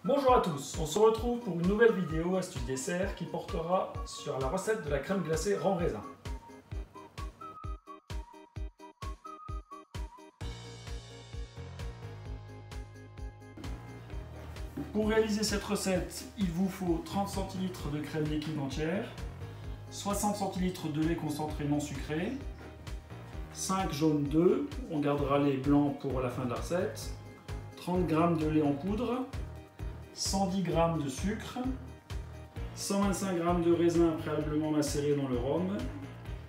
Bonjour à tous, on se retrouve pour une nouvelle vidéo astuce dessert qui portera sur la recette de la crème glacée rang raisin. Pour réaliser cette recette, il vous faut 30 cl de crème liquide entière, 60 cl de lait concentré non sucré, 5 jaunes d'œufs, on gardera les blancs pour la fin de la recette, 30 g de lait en poudre, 110 g de sucre, 125 g de raisin préalablement macéré dans le rhum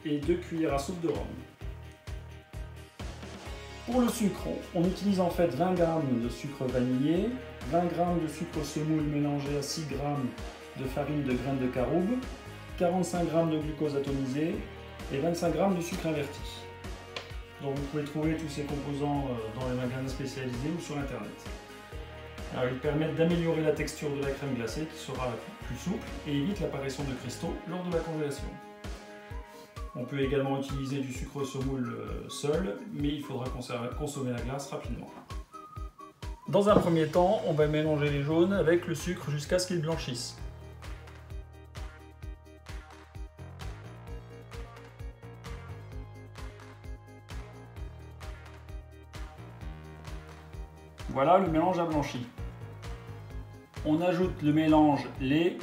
et 2 cuillères à soupe de rhum. Pour le sucre, on utilise en fait 20 g de sucre vanillé, 20 g de sucre semoule mélangé à 6 g de farine de graines de caroube, 45 g de glucose atomisé et 25 g de sucre inverti. Donc vous pouvez trouver tous ces composants dans les magasins spécialisés ou sur internet. Alors, ils permettent d'améliorer la texture de la crème glacée qui sera plus souple et évite l'apparition de cristaux lors de la congélation. On peut également utiliser du sucre semoule seul, mais il faudra consommer la glace rapidement. Dans un premier temps, on va mélanger les jaunes avec le sucre jusqu'à ce qu'ils blanchissent. Voilà, le mélange a blanchi. On ajoute le mélange lait,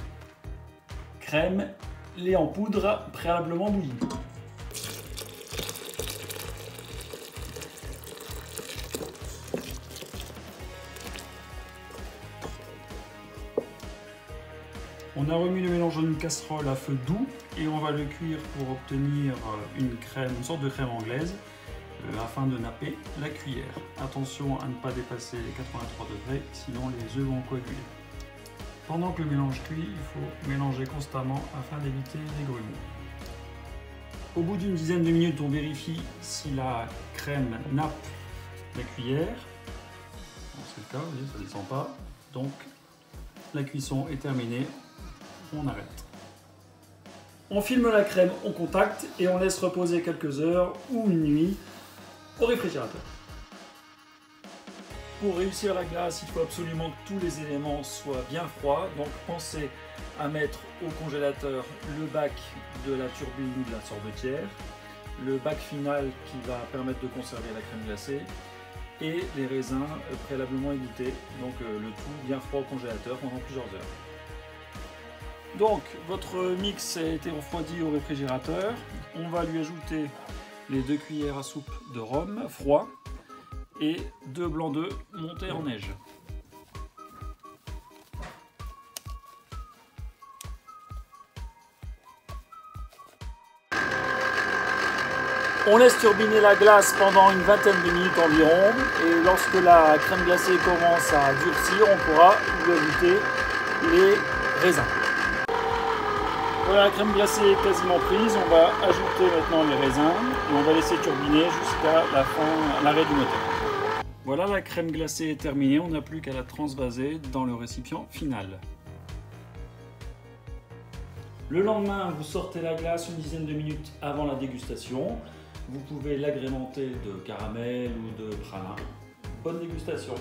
crème, lait en poudre préalablement bouilli. On a remis le mélange dans une casserole à feu doux et on va le cuire pour obtenir une sorte de crème anglaise afin de napper la cuillère. Attention à ne pas dépasser les 83 degrés, sinon les œufs vont coaguler. Pendant que le mélange cuit, il faut mélanger constamment afin d'éviter les grumeaux. Au bout d'une dizaine de minutes, on vérifie si la crème nappe la cuillère. C'est le cas, vous voyez, ça ne descend pas. Donc la cuisson est terminée, on arrête. On filme la crème au contact et on laisse reposer quelques heures ou une nuit au réfrigérateur. Pour réussir la glace, il faut absolument que tous les éléments soient bien froids, donc pensez à mettre au congélateur le bac de la turbine ou de la sorbetière, le bac final qui va permettre de conserver la crème glacée et les raisins préalablement égouttés, donc le tout bien froid au congélateur pendant plusieurs heures. Donc votre mix a été refroidi au réfrigérateur, on va lui ajouter les 2 cuillères à soupe de rhum froid et 2 blancs d'œufs montés en neige. On laisse turbiner la glace pendant une vingtaine de minutes environ et lorsque la crème glacée commence à durcir, on pourra lui ajouter les raisins. Voilà, la crème glacée est quasiment prise, on va ajouter maintenant les raisins et on va laisser turbiner jusqu'à l'arrêt du moteur. Voilà, la crème glacée est terminée, on n'a plus qu'à la transvaser dans le récipient final. Le lendemain, vous sortez la glace une dizaine de minutes avant la dégustation. Vous pouvez l'agrémenter de caramel ou de pralin. Bonne dégustation!